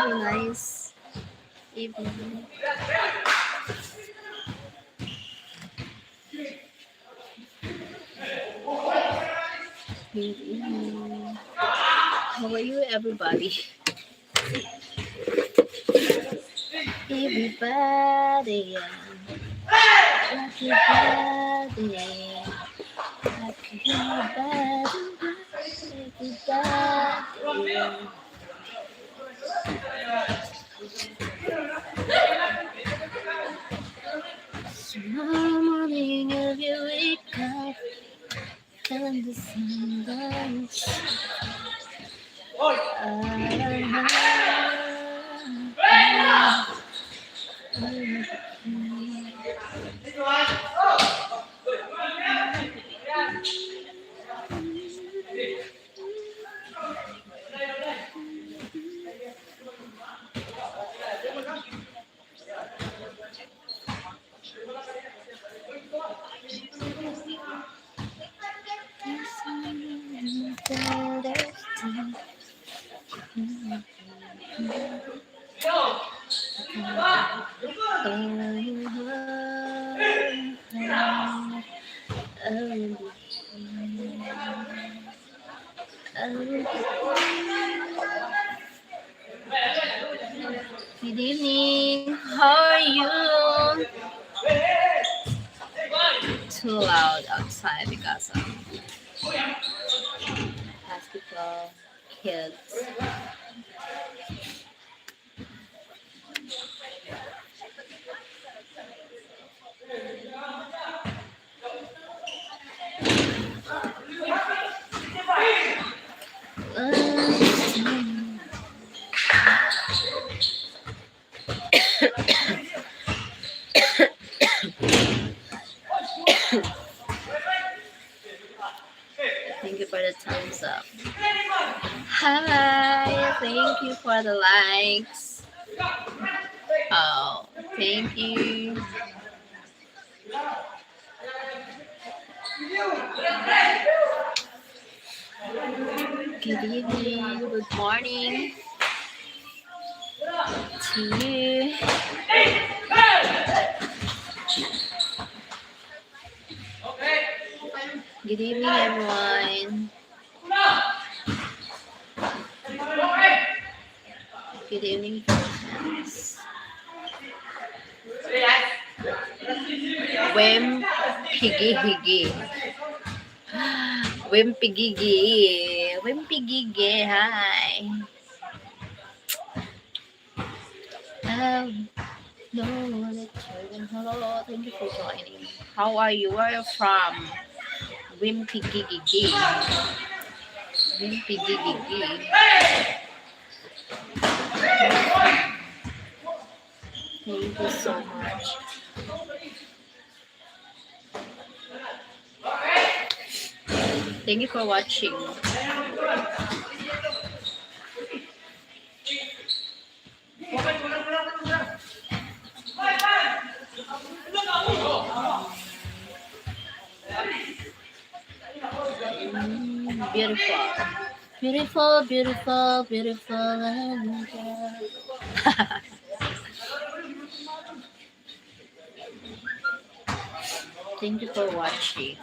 Have a nice evening. Good evening. How are you, everybody? Everybody, rock your body, rock your body, everybody. Tomorrow morning, if you wake up and the sun don't Good evening. How are you? Too loud outside because of hospital kids. Thank you for the thumbs up. Hi, thank you for the likes. Oh, thank you. Good evening, good morning to you. Good evening, everyone. Good evening, friends. Wem Piggy Higgy. Wem Piggy. Wem Piggy. Hi. No, hello. Thank you for joining. How are you? Where are you from? Wimpy Gigi. Wimpy Gigi. Thank you so much. Thank you for watching. Beautiful. Beautiful, beautiful, beautiful. Thank you for watching.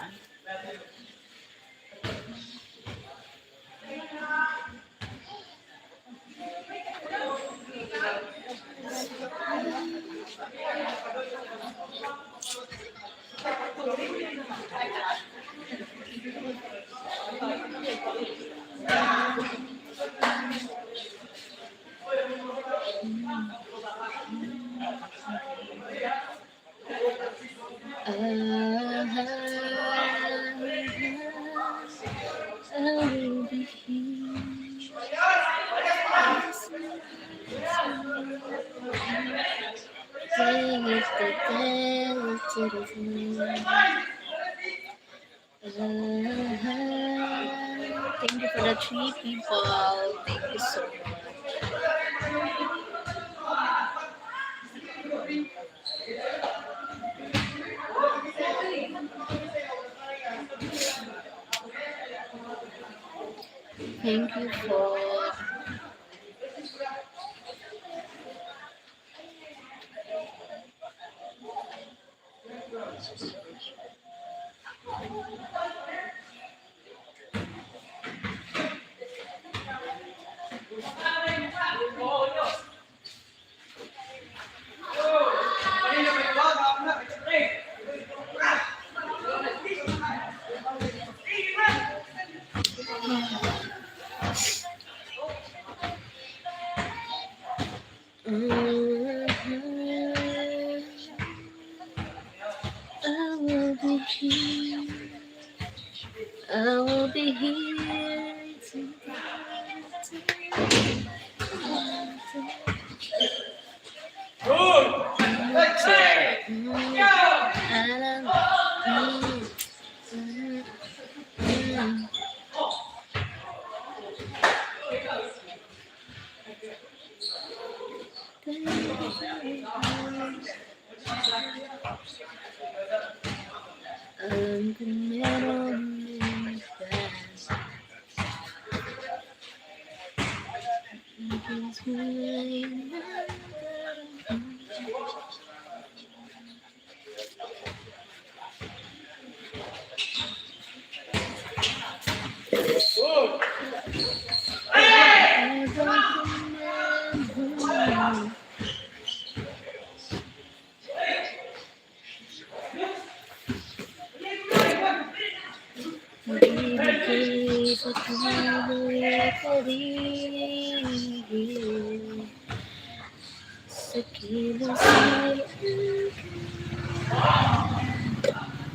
Thank you for the 3 people. Thank you so much. Thank you for I will be here. I will be here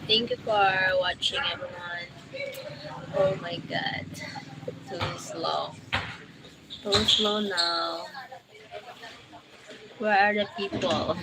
Thank you for watching, everyone. Oh my god, too slow. Too slow now. Where are the people?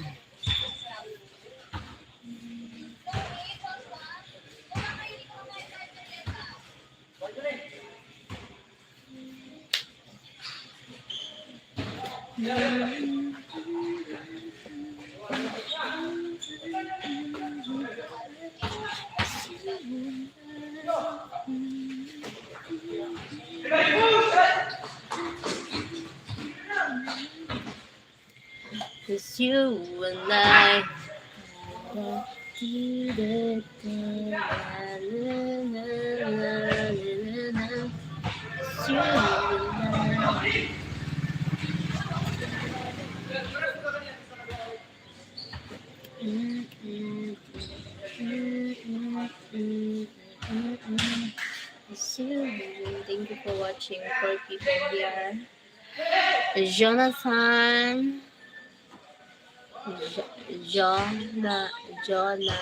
Cause you and I Thank you for watching. 4 people here. Jonathan, Jonathan, Jonah.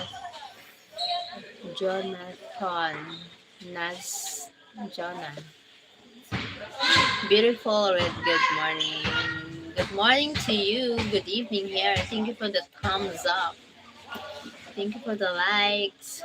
Beautiful red. Good morning. Good morning to you. Good evening here. Thank you for the thumbs up. Thank you for the likes.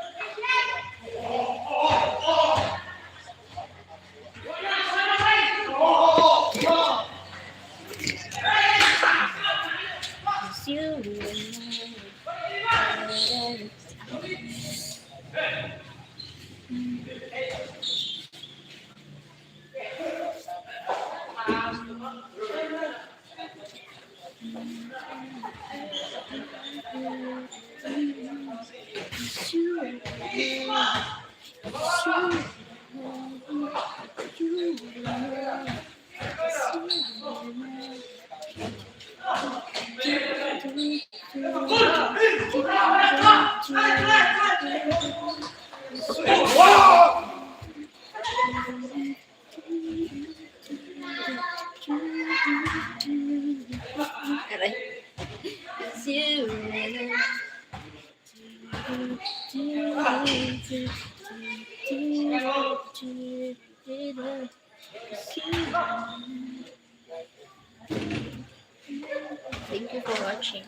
Thank you for watching.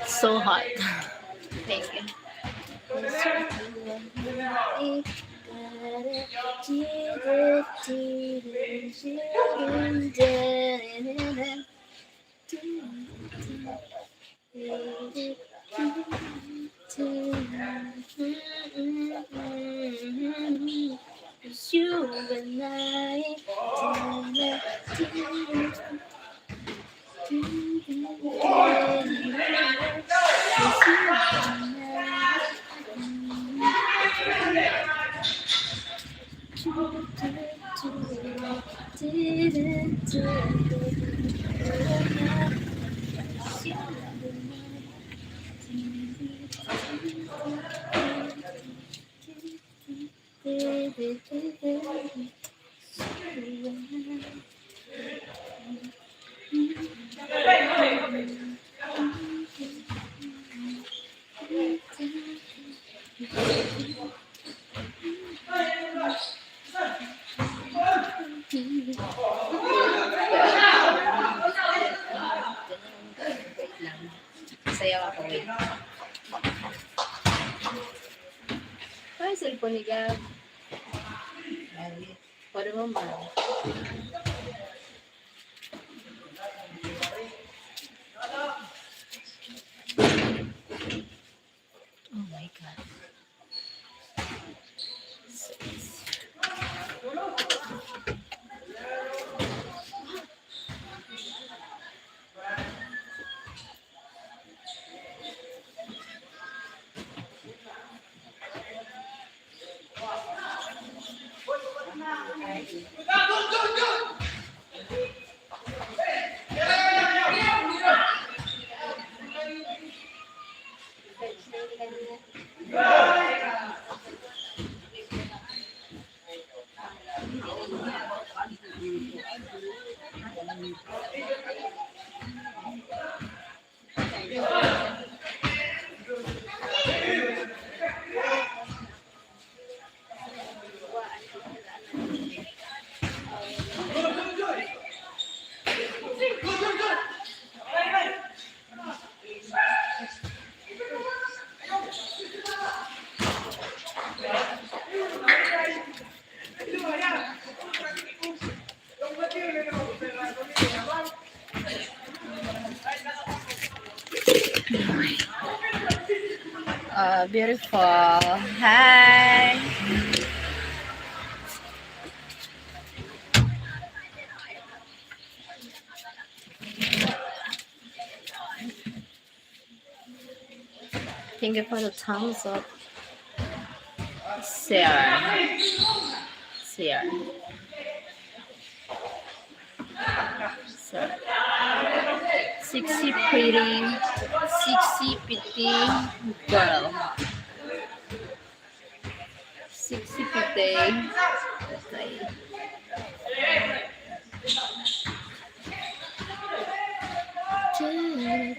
So hot. Thank you. You and I. cellphone ni Gab. Pwede mo ba? Oh my God. Beautiful. Hi. Thank you for the thumbs up. Share. Share. Share. Sexy pretty. Sexy pretty girl. Sexy pretty. Okay.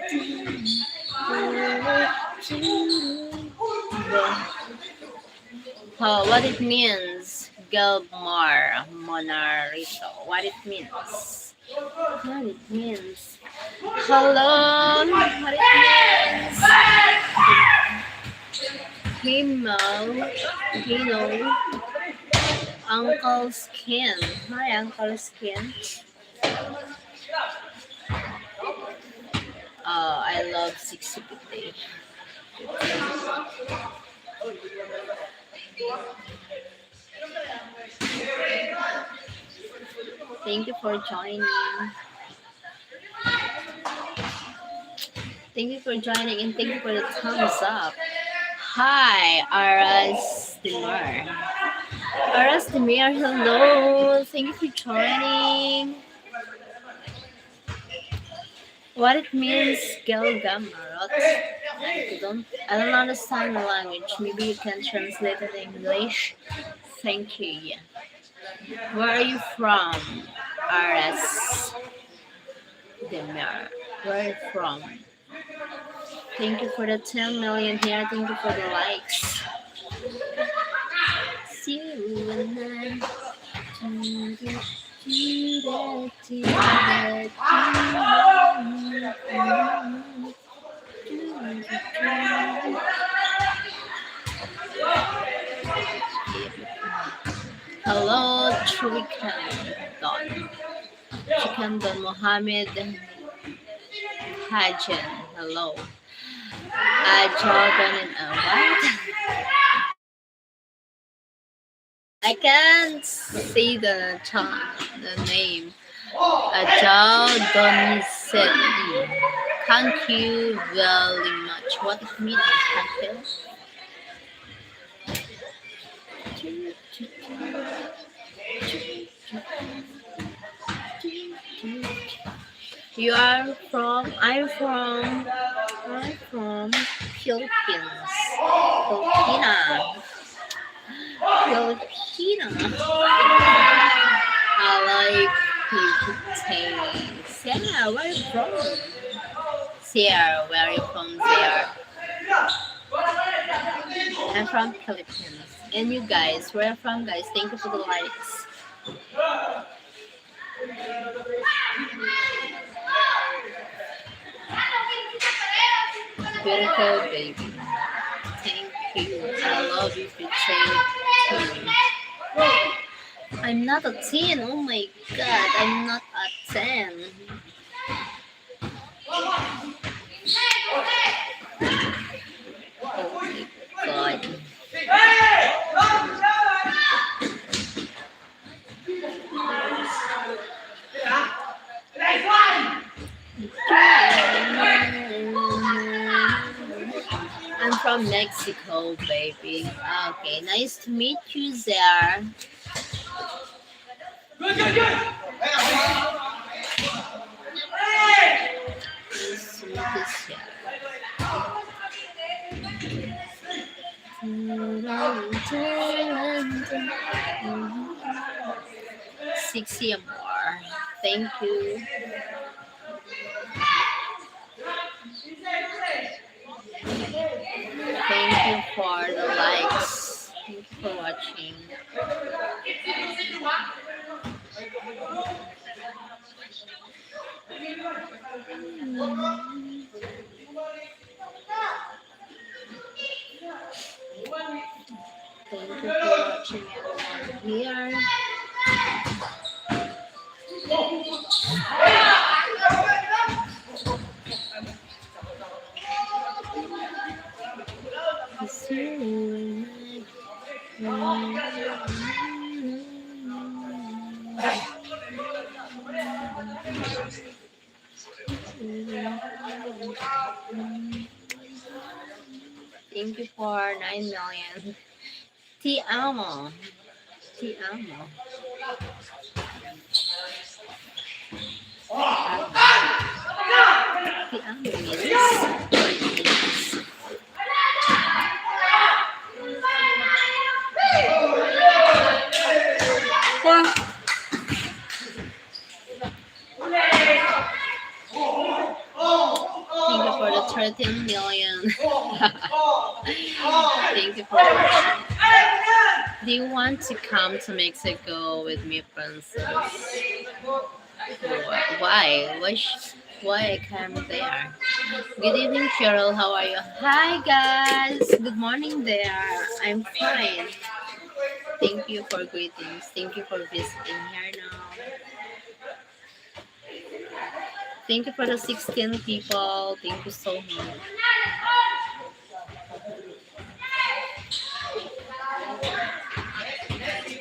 Oh, what it means, Gelmar Monarito. What it means. What it means. Hello. What it means. Hello. Uncle Skin. Hi, Uncle Skin. I love 60 Thank you for joining. Thank you for joining and thank you for the thumbs up. Hi, Aras Demar. Aras Demar, hello. Thank you for joining. What it means, Gelgamarot? I don't understand the language. Maybe you can translate it in English. Thank you. Yeah. Where are you from, Aras Demar? Where are you from? Thank you for the 10 million here. Thank you for the likes. See you and Hello, Chicken Don Mohammed Hajan. Hello. Jordan and what? I can't see the name. Jordan said, thank you very much. What it means, thank you. I'm from Philippines. I like Philippines. Yeah, where are you from? Sierra, where are you from, Sierra? I'm from Philippines. And you guys, where are you from, guys? Thank you for the likes. Beautiful baby. Thank you. I love you, Piche. teen. I'm not a teen. Oh my god, I'm not a 10. Oh my god. I'm from Mexico, baby. Okay, nice to meet you there. Nice to meet you there. 60 more. Thank you. Thank you for the likes. Thank you for watching. Thank you for watching everyone here. Thank you for 9 million. Ti amo. Ti amo. Ti amo means thank you for the 13 million. Thank you for watching. Do you want to come to Mexico with me, Princess? Why? Why I came there? Good evening, Cheryl. How are you? Hi, guys. Good morning there. I'm fine. Thank you for greetings. Thank you for visiting here now. Thank you for the 16 people. Thank you so much.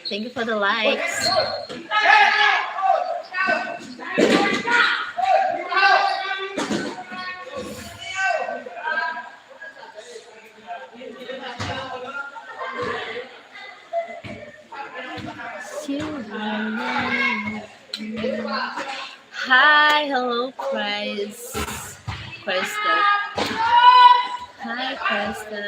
Thank you for the likes. Hi, hello, Chris. Krista. Hi, Krista.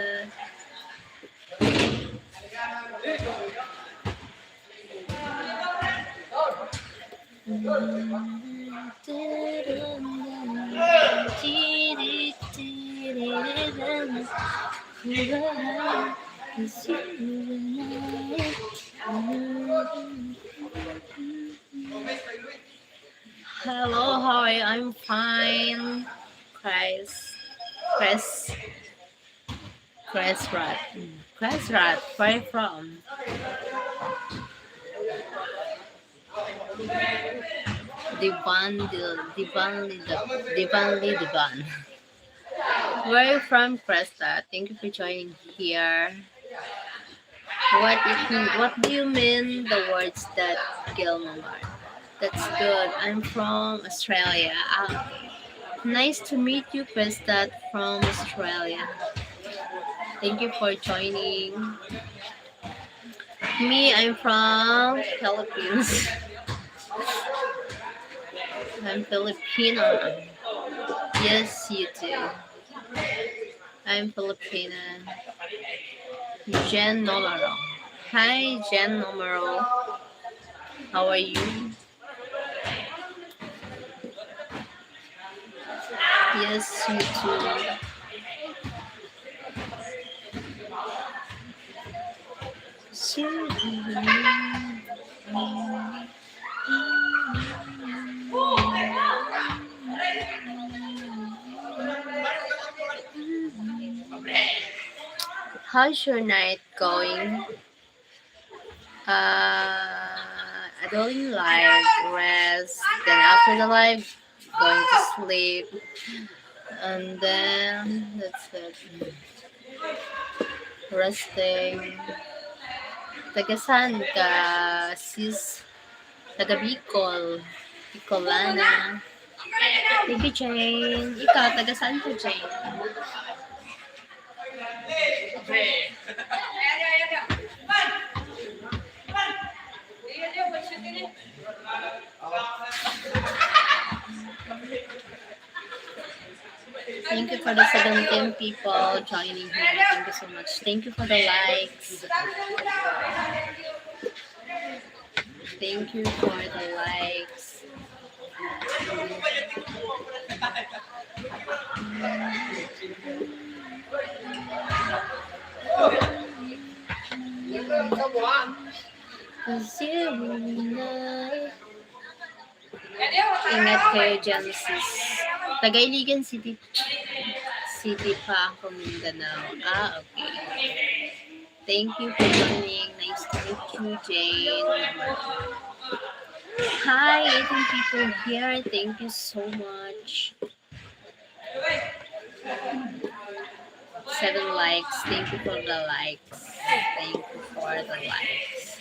Hello, how are you? I'm fine. Chris. Chris. Chris Rat. Chris Rat. Where are you from? Divan. Where are you from, Cresta? Thank you for joining here. What do you mean the words that Gilmore? That's good. I'm from Australia. Nice to meet you, Krista from Australia. Thank you for joining. Me, I'm from Philippines. I'm Filipino. Yes, you too. I'm Filipina. Jen Nomero. Hi, Jen Nomero. How are you? Yes, you too. How's your night going? Doing live, rest, then after the live, going to sleep, and then that's it. Resting. Taga saan ka, sis? Taga Bicol. Bicolana. Thank you, Jane. Ikaw, taga saan ka, Jane? Thank you for the 17 people joining here. Thank you so much. Thank you for the likes. Thank you for the likes. Ingat kayo dyan, sis. Tagailigan City. City pa ako, Mindanao. Okay. Thank you for joining. Nice to meet you, Jane. Hi, 18 people here. Thank you so much. 7 likes. Thank you for the likes. Thank you for the likes.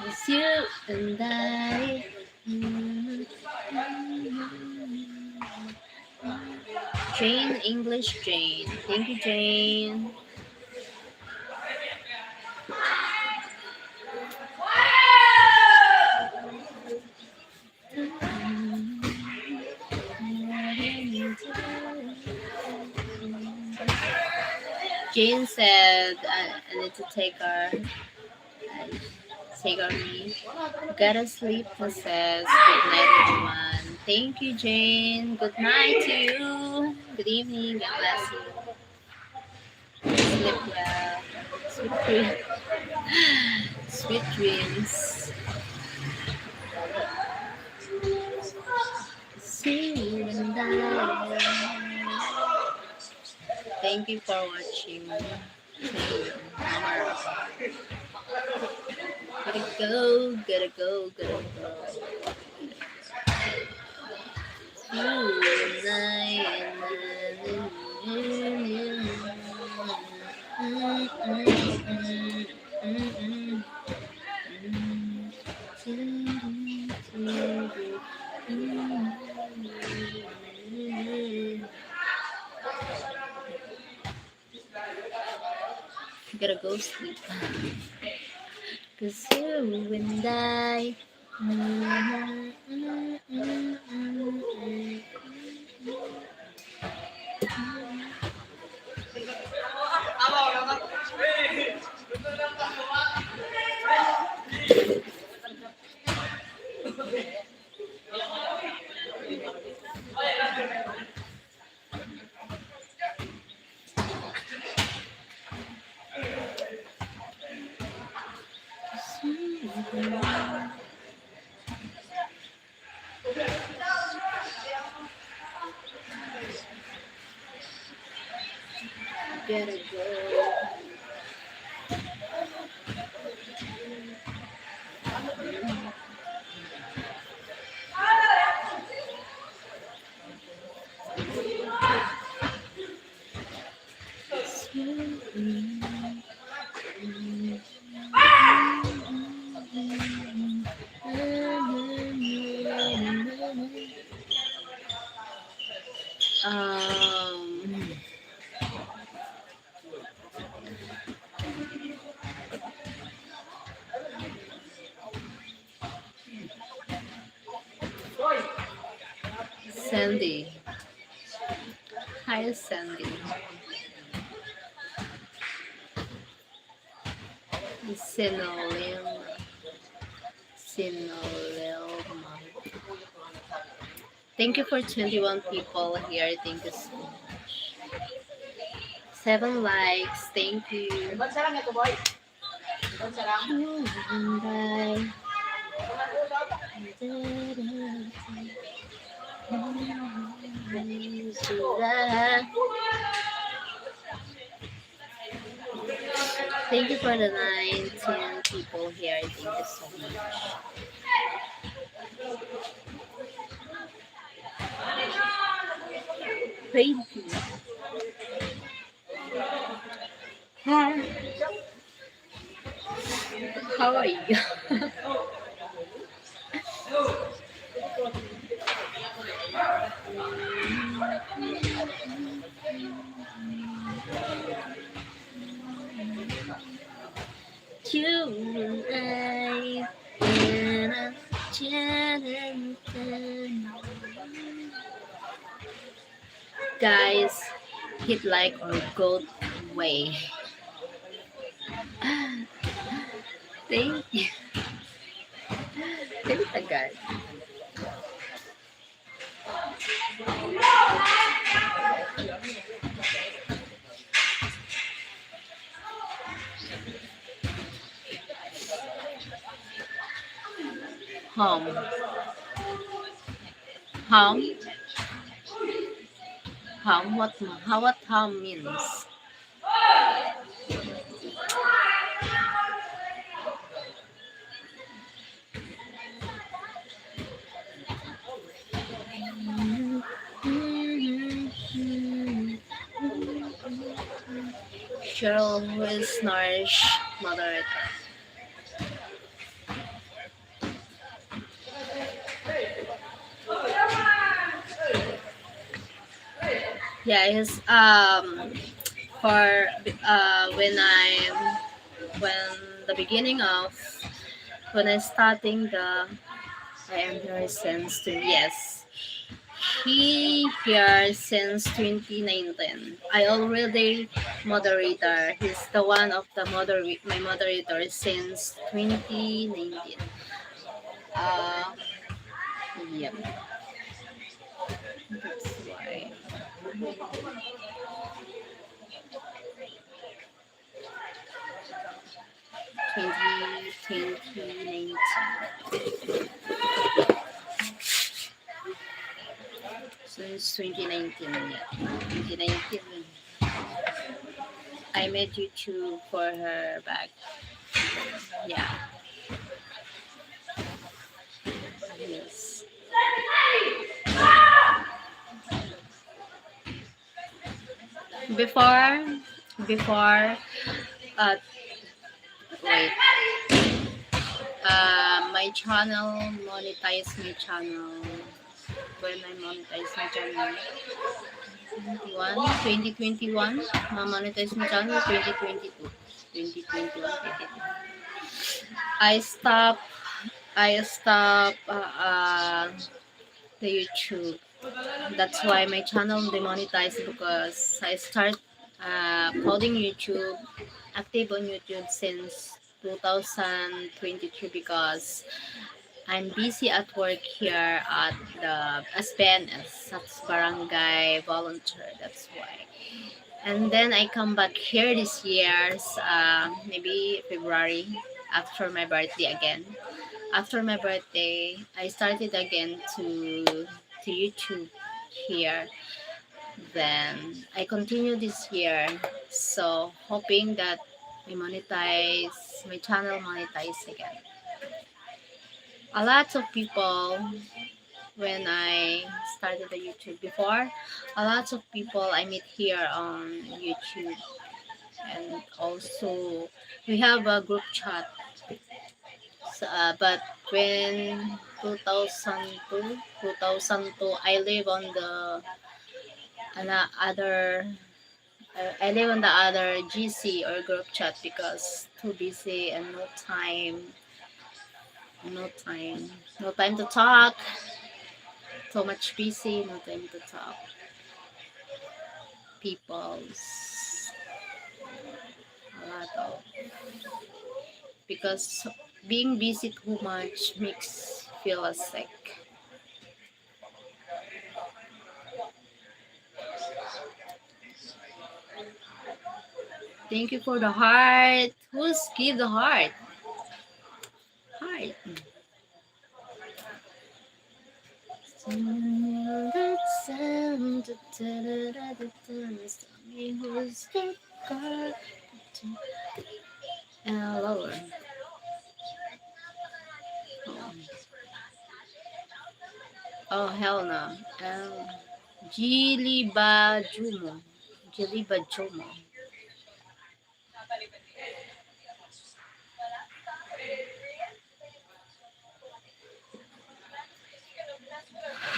It's you and I. Jane, English Jane. Thank you, Jane. Jane said, I need to take our leave. Gotta sleep, says. Good night, everyone. Thank you, Jane. Good night to you. Good evening. God bless you. Sleep well. Sweet dreams. Sweet dreams. See you and I. Thank you for watching. Gotta go, gotta go, gotta go. Gotta go sleep. 'Cause you and I. Gotta go. Sandy. Hi, Sandy. Sinolilma. Thank you for 21 people here. Thank you so much. 7 likes. Thank you. Thank you for the 19 people here. Thank you so much. Thank you. Hi. How are you? You and guys, hit like or go away. Thank you. Thank you, guys. Home. Home. Home. What home means? Cheryl, who is Nourish moderator. Yeah, he's for when the beginning of when I starting the I am here since yes. He here since 2019. I already moderator. He's the one of the my moderator since 2019. Uh, yep. That's why. 2019. Since 2019, yeah. 2019. I made YouTube for her back. Yeah. Yes. Before, before, uh, wait, my channel monetize my channel. When I monetize my channel, 2021, monetize my channel 2022, 2021, 2022. I stop, I stop the YouTube. That's why my channel demonetized because I start coding YouTube, active on YouTube since 2023 because I'm busy at work here at the SPNS, that's Barangay Volunteer. That's why. And then I come back here this year, maybe February, after my birthday again. After my birthday, I started again to YouTube here. Then I continue this year, so hoping that my channel monetize again. A lot of people when I started the YouTube before, a lot of people I meet here on YouTube, and also we have a group chat. But when 2002, I live on the other. I live on the other GC or group chat because too busy and no time to talk. So much busy, no time to talk. People's a lot of because being busy too much makes feel us sick. Thank you for the heart. Who's give the heart? Heart. Oh, hell no. Jiliba Jumo. Jiliba Jumo.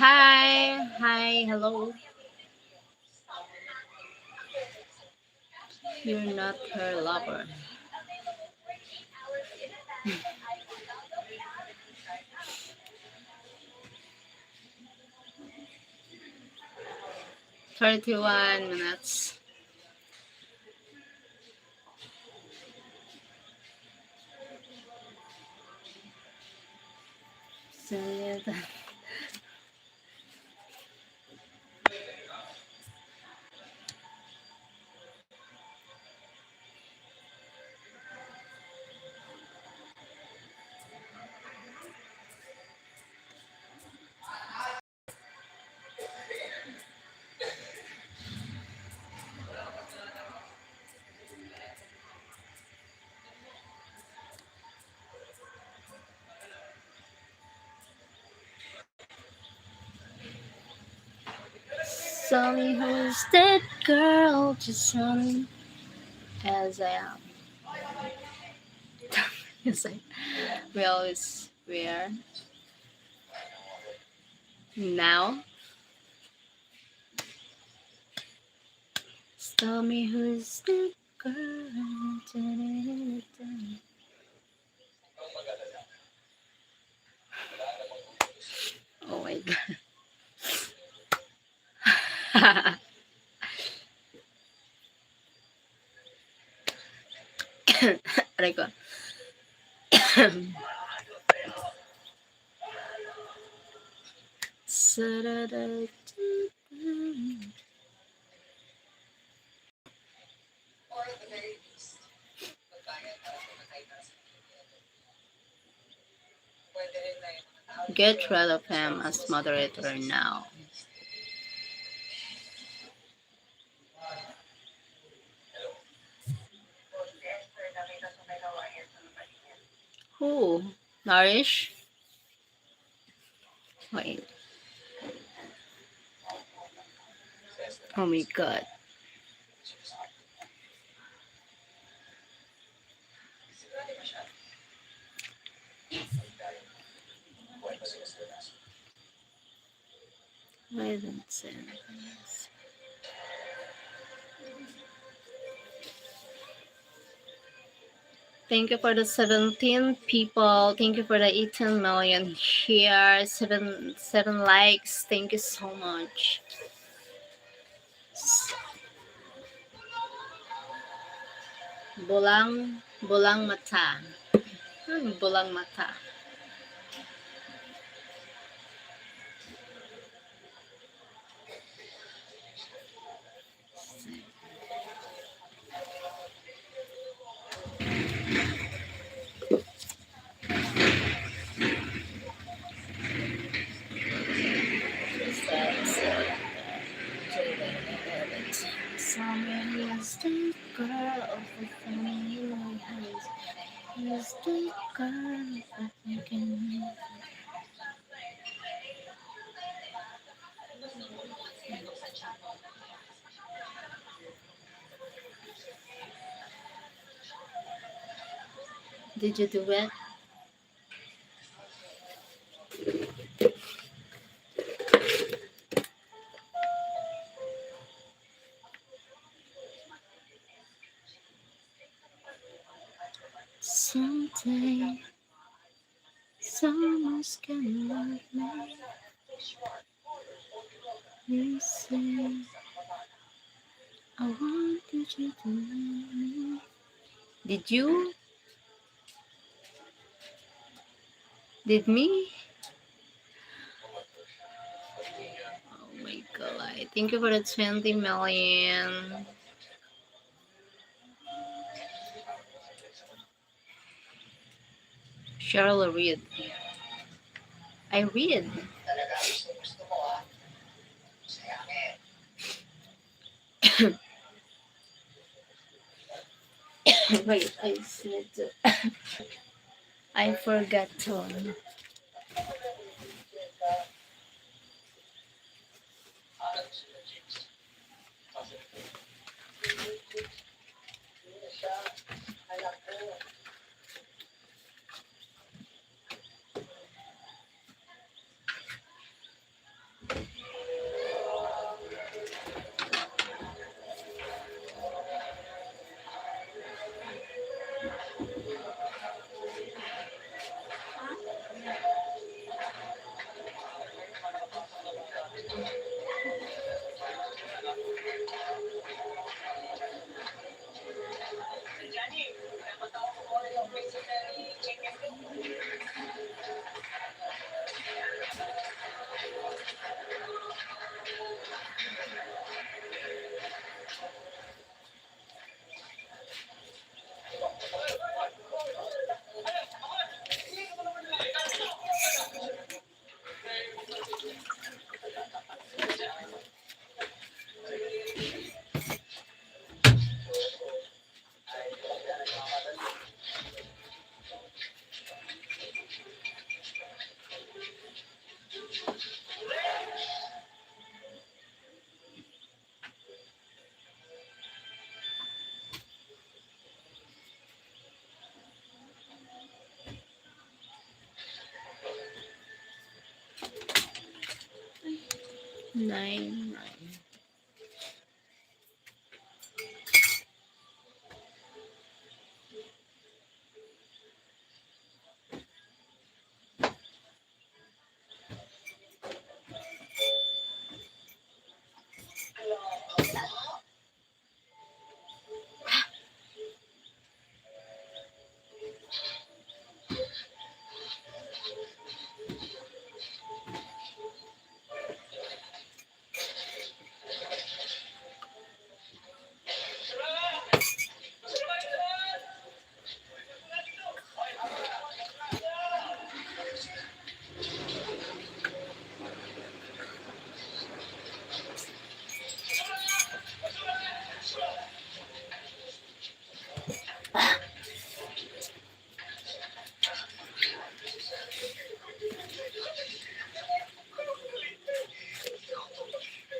Hi, hello. You're not her lover. 31 minutes. So, yeah, Sonny, who's that girl? Just Sonny, as I am. As we always wear. Now, tell me who's that girl? Oh my god. Aray ko. Get rid of him as moderator now. Who? Nourish? Wait. Oh my god. Wait a second. Thank you for the 17 people. Thank you for the 18 million here. Seven likes. Thank you so much. Bulang mata. Bulang mata. Somebody's the girl of the family house. He's the girl of the thinking. Did you do it? Someday, someone's gonna love me. You say, I want you to do me. Did you? Did me? Oh my god. Thank you for the 20 million. Cheryl read. I read. Wait, I said I forgot to. Nine, nine.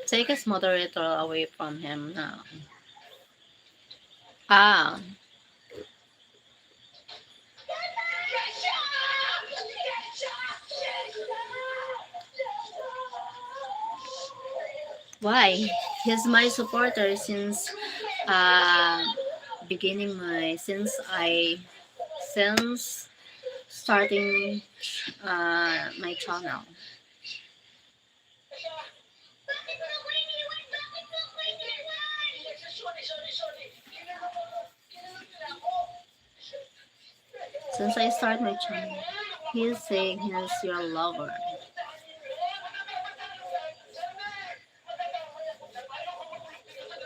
Take his moderator away from him now. Ah, why? He's my supporter since uh beginning my since starting my channel. Since I start my channel, he's saying he's your lover.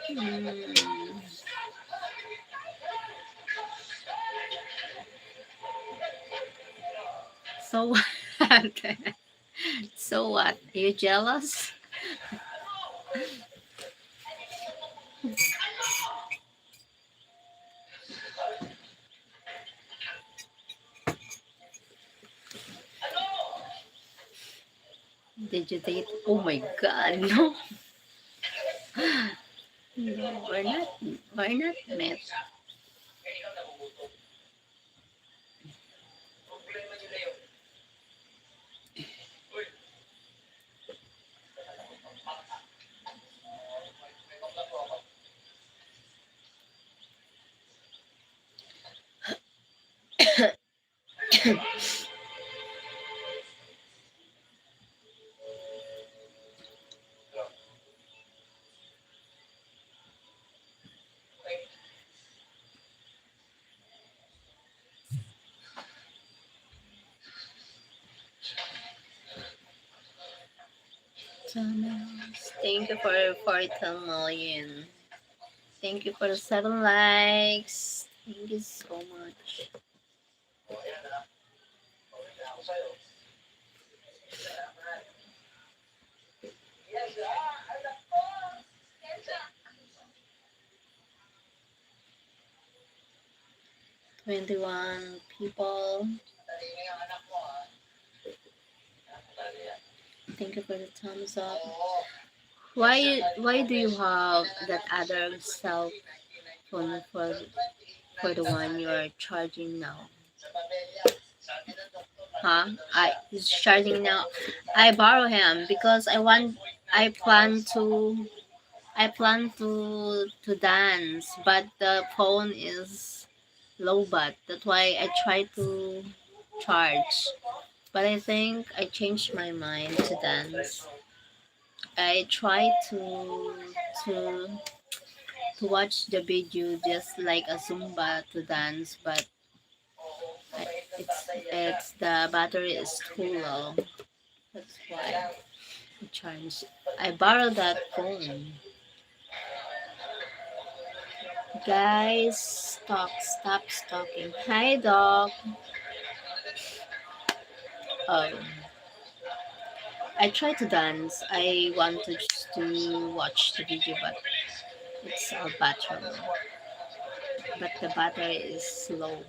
Hmm. So what? So what? Are you jealous? Did you date? Oh my god, no. No, we're not met. 10 Thank you for 10 million. Thank you for the 7 likes. Thank you so much. Twenty-one people. Thank you for the thumbs up. Why do you have that other cell phone for the one you are charging now? Huh? I He's charging now. I borrow him because I plan to I plan to dance, but the phone is low bat. That's why I try to charge. But I think I changed my mind to dance. I try to to watch the video just like a Zumba to dance, but it's the battery is too low. That's why I charge. I borrowed that phone. Guys, stop stalking. Hi, dog. Oh, I try to dance. I wanted to watch the video, but it's a battery. But the battery is slow.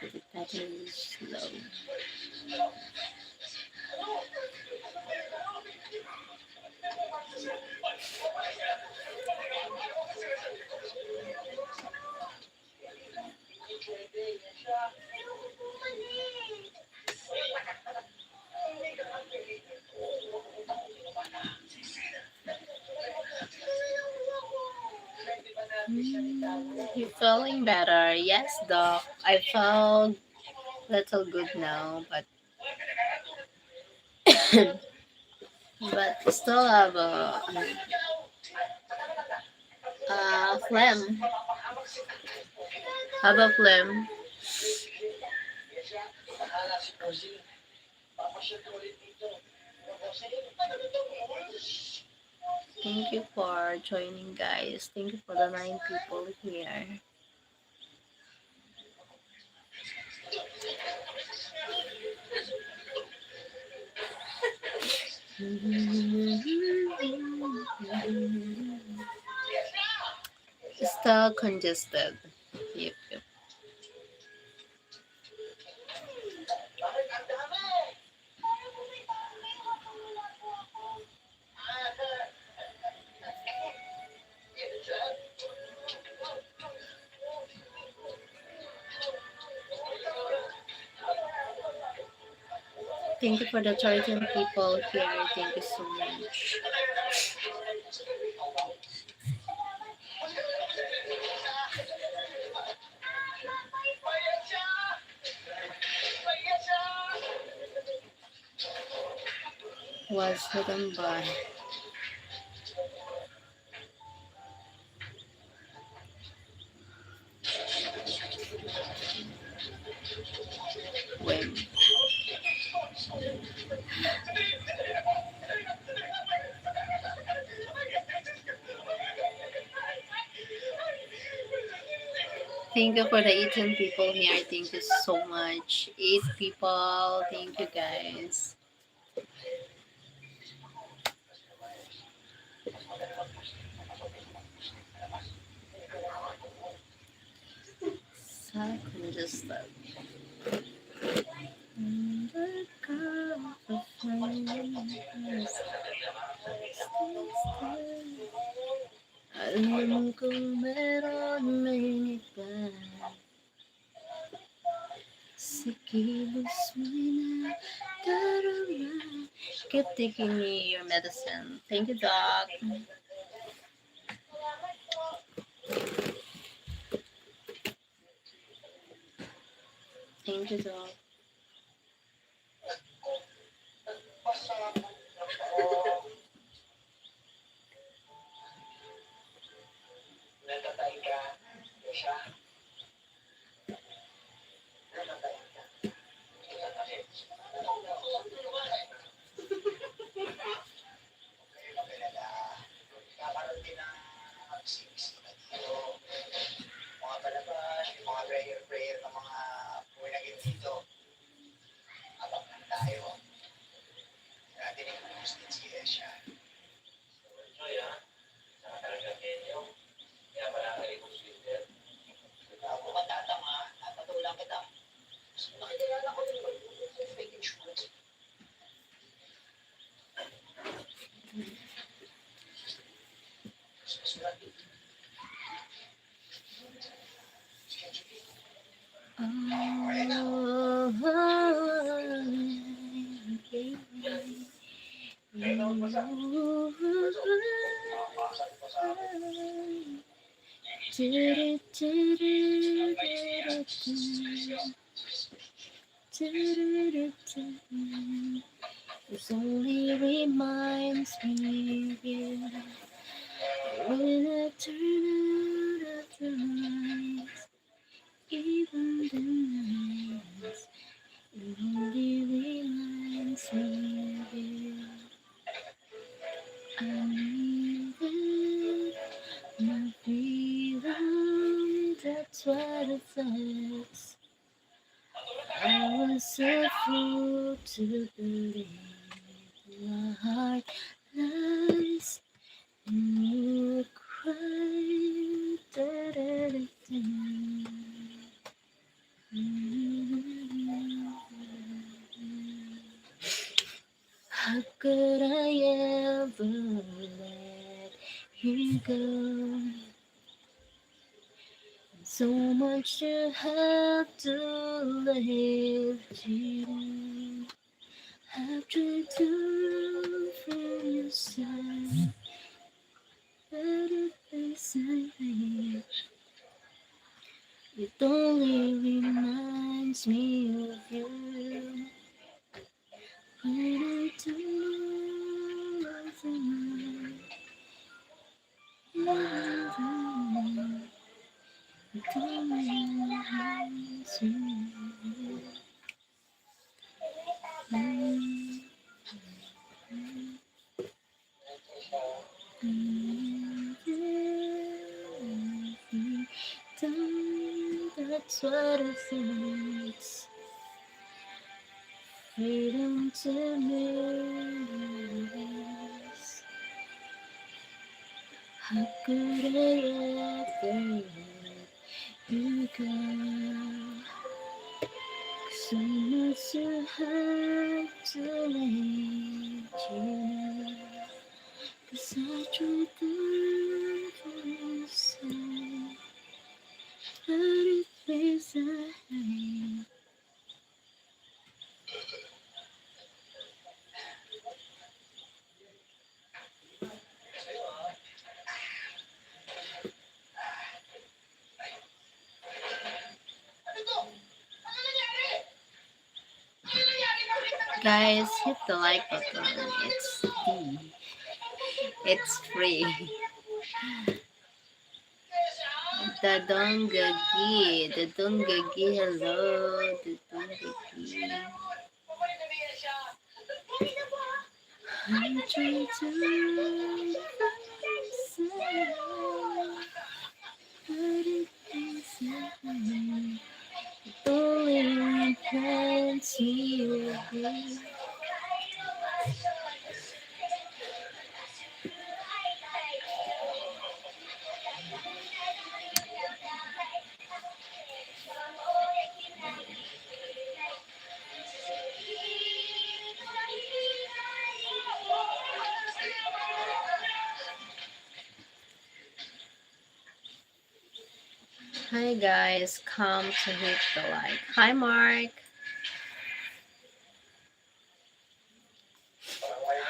The battery is slow. You feeling better? Yes, doc. I felt little good now, but still have a phlegm. Have a phlegm. Thank you for joining, guys. Thank you for the 9 people here. Still congested. Yep, yep. Thank you for the 13 people here. Thank you so much. Was hidden by. When? Thank you for the 18 people here. Thank you so much. 8 people. Thank you, guys. So congested. Alam kong meron may iba sa kilos mo'y nadarama. Keep taking me your medicine. Thank you, Doc. Thank you, Doc. This only reminds me of you when I turn out of the lights, even the nights. It only reminds me of you. I knew that my freedom, that's what it says. I was a fool to believe my heart lies and you cry. Da-da-da-da. How could I ever let you go? So much you have to live to. I've tried to run from your side, but at least I think It only reminds me of you. When I do nothing, it only reminds me of you. That's what I think. It's freedom to miss. How could I ever let you go? So much to have to let you know. 'Cause I tried to say, but it feels like guys, hit the like button. It's free. The Dongagi, hello, the Dongagi. I try to say, but it feels like only can't see you. Hi guys, come to hit the like. Hi Mark.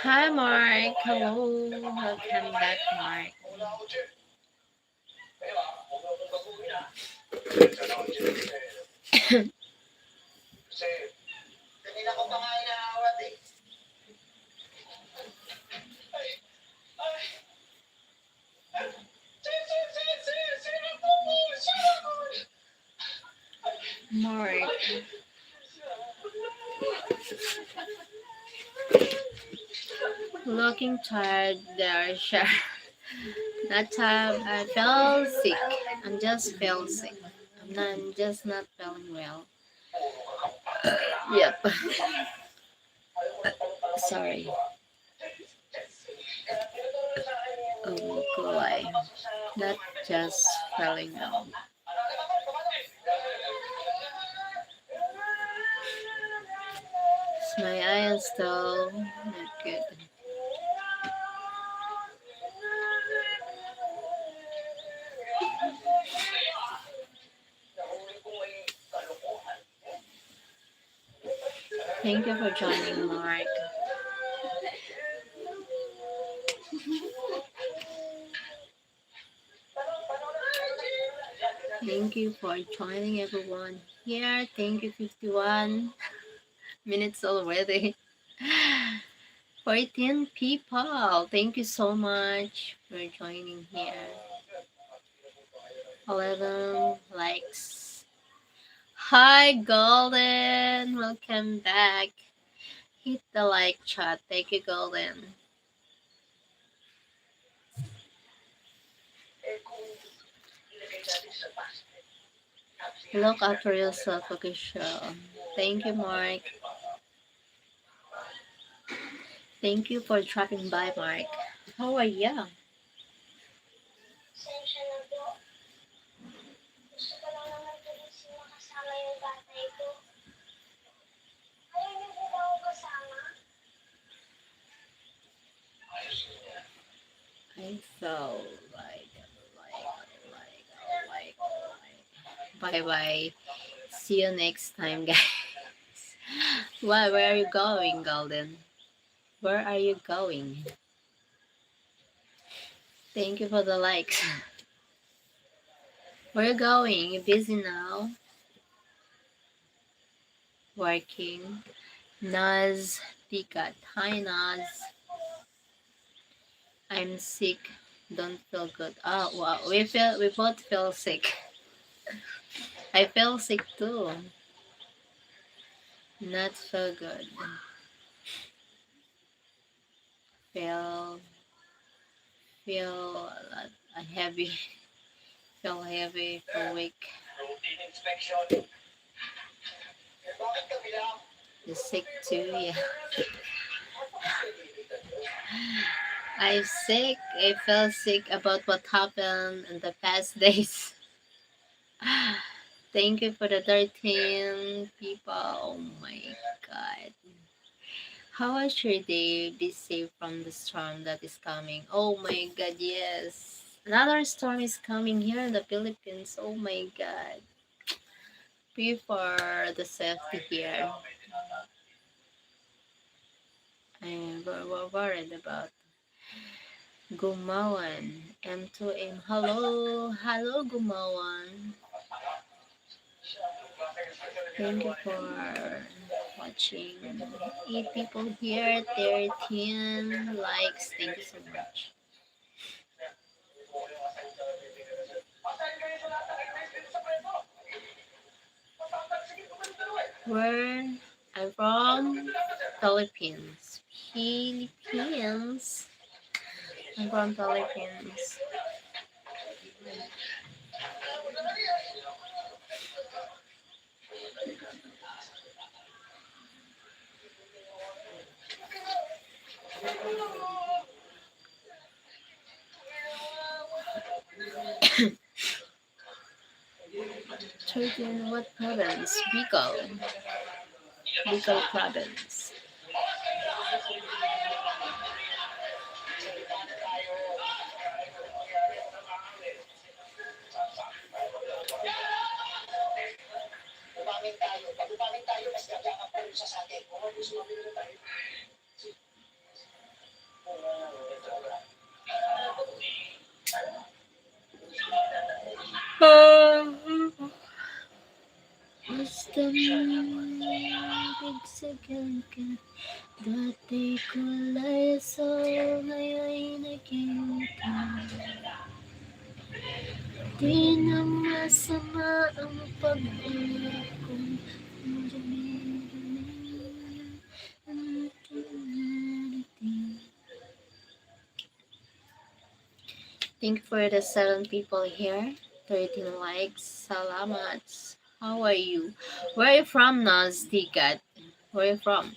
Hi Mark. Hello. Welcome back, Mark. Mark. Looking tired there, sure. That time I felt sick. I'm just felt sick. I'm just not feeling well. Yep. Sorry. Oh, Kulai. Not just feeling well. My eye is still not good. Thank you for joining, Mark. Thank you for joining, everyone. Here, thank you, 51 minutes already. 14 people. Thank you so much for joining here. 11 likes. Hi, Golden. Welcome back. Hit the like chat. Thank you, Golden. Look after yourself, okay, show. Thank you, Mark. Thank you for dropping by, Mark. How are you? I felt like. Bye bye. See you next time, guys. Why? Where are you going, Golden? Where are you going? Thank you for the likes. Where you going? You busy now? Working. Naz Tikat. Hi Naz. I'm sick. Don't feel good. Oh wow. We both feel sick. I feel sick too. Not so good. Feel feel a lot heavy. Feel heavy. Feel weak. You're sick too. Yeah. I'm sick. I feel sick about what happened in the past days. Thank you for the 13 people. Oh my god. How was your day? Be safe from the storm that is coming. Oh my god, yes. Another storm is coming here in the Philippines. Oh my god. Pray for the safety here. We're worried about Gumawan. M2M. Hello. Hello, Gumawan. Thank you for watching. 8 people here, 13 likes. Thank you so much. Where I'm from? Philippines. Philippines. I'm from Philippines. Turkey, what province? Bicol. Bicol province. Basta bigsagan ka, dati kulay so ngayon'y naging ka. Di na masama ang pag-ulit kung Thank you for the 7 people here. 13 likes. Salamat. How are you? Where are you from, Naz Tikat? Where are you from?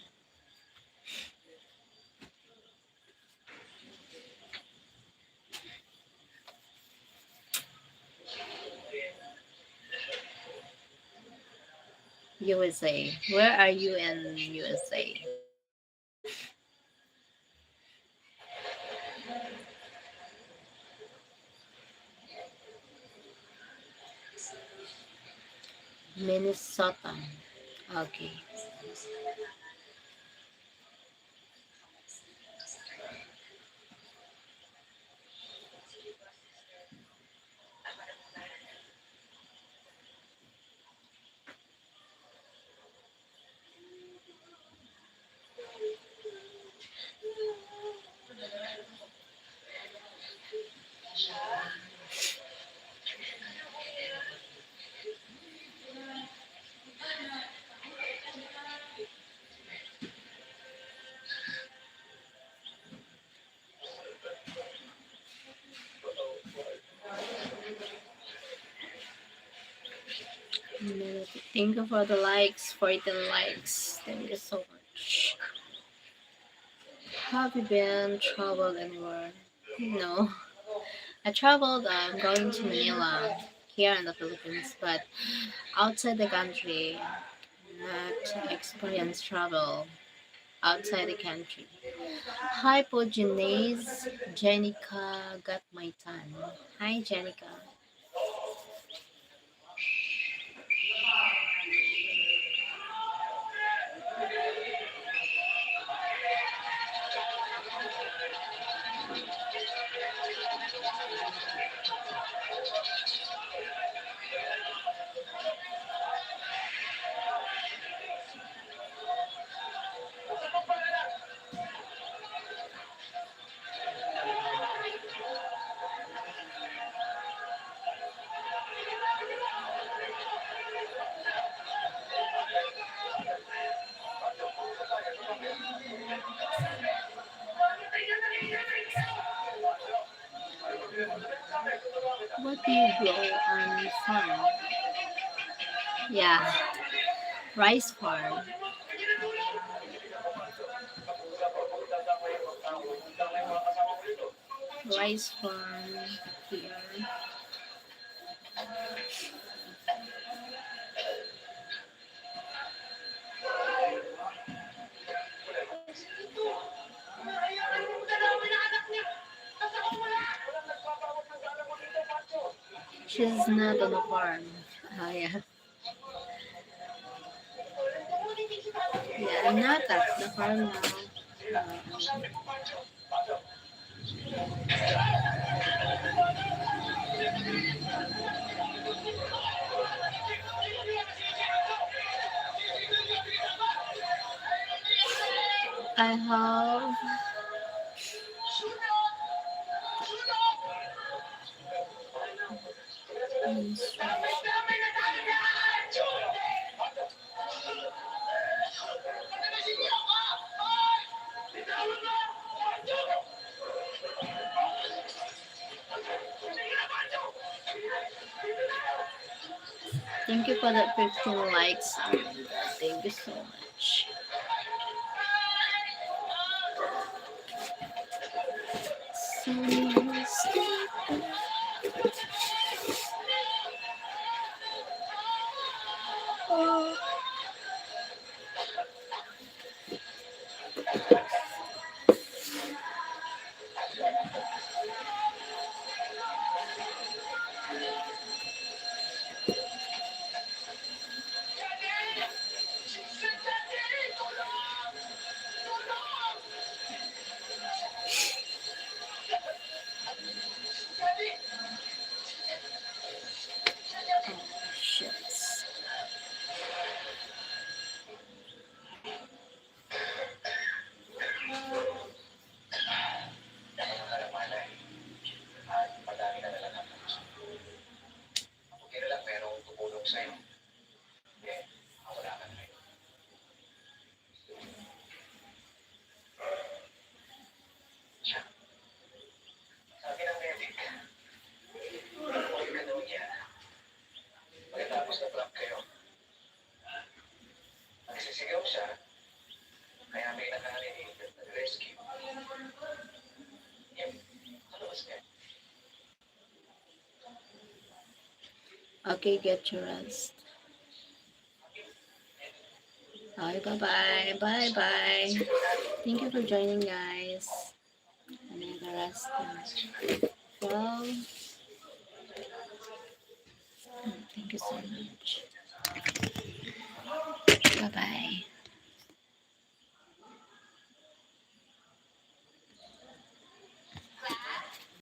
USA. Where are you in USA? Minnesota. Okay. Thank you for the likes, 14 likes. Thank you so much. Have you been traveled anywhere? No. I traveled, going to Manila here in the Philippines, but outside the country, not experience travel outside the country. Hypogenes, Jenica got my time. Hi, Jenica. What do you grow on farm? Yeah, rice farm. Rice farm here. She's not on a farm. Oh yeah. Yeah, I'm not at the farm now. Um, I have thank you for the 15 likes. Thank you so much. Oh, shit. Okay, get your rest. Bye, bye, bye, bye, bye. Thank you for joining, guys. And I gotta rest now. Well, thank you so much. Bye, bye.